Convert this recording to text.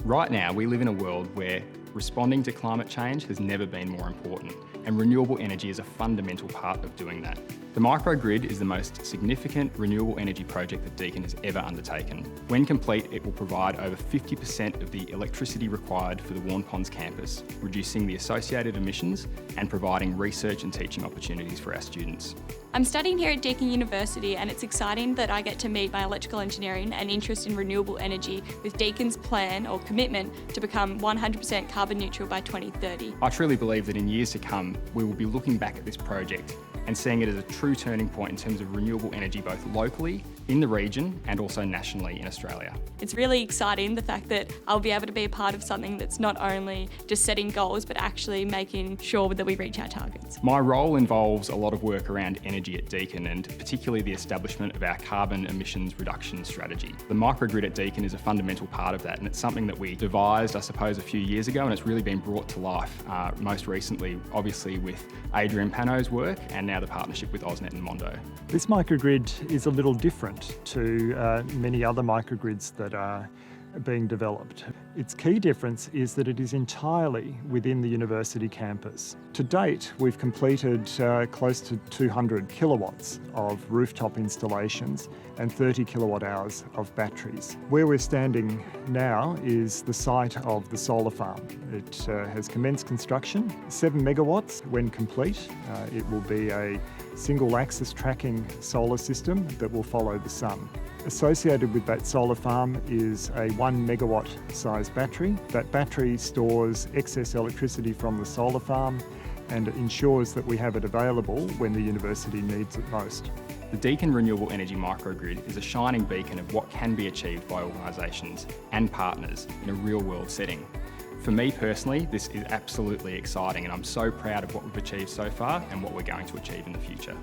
Right now, we live in a world where responding to climate change has never been more important, and renewable energy is a fundamental part of doing that. The Microgrid is the most significant renewable energy project that Deakin has ever undertaken. When complete, it will provide over 50% of the electricity required for the Waurn campus, reducing the associated emissions and providing research and teaching opportunities for our students. I'm studying here at Deakin University, and it's exciting that I get to meet my electrical engineering and interest in renewable energy with Deakin's plan or commitment to become 100% carbon neutral by 2030. I truly believe that in years to come, we will be looking back at this project and seeing it as a true turning point in terms of renewable energy both locally, in the region and also nationally in Australia. It's really exciting, the fact that I'll be able to be a part of something that's not only just setting goals but actually making sure that we reach our targets. My role involves a lot of work around energy at Deakin and particularly the establishment of our carbon emissions reduction strategy. The microgrid at Deakin is a fundamental part of that, and it's something that we devised, I suppose, a few years ago, and it's really been brought to life most recently, obviously with Adrian Pano's work and now the partnership with AusNet and Mondo. This microgrid is a little different to many other microgrids that are being developed. Its key difference is that it is entirely within the university campus. To date, we've completed close to 200 kilowatts of rooftop installations and 30 kilowatt hours of batteries. Where we're standing now is the site of the solar farm. It has commenced construction, 7 megawatts when complete. It will be a single axis tracking solar system that will follow the sun. Associated with that solar farm is a 1 megawatt size battery. That battery stores excess electricity from the solar farm and ensures that we have it available when the university needs it most. The Deakin Renewable Energy Microgrid is a shining beacon of what can be achieved by organisations and partners in a real-world setting. For me personally, this is absolutely exciting, and I'm so proud of what we've achieved so far and what we're going to achieve in the future.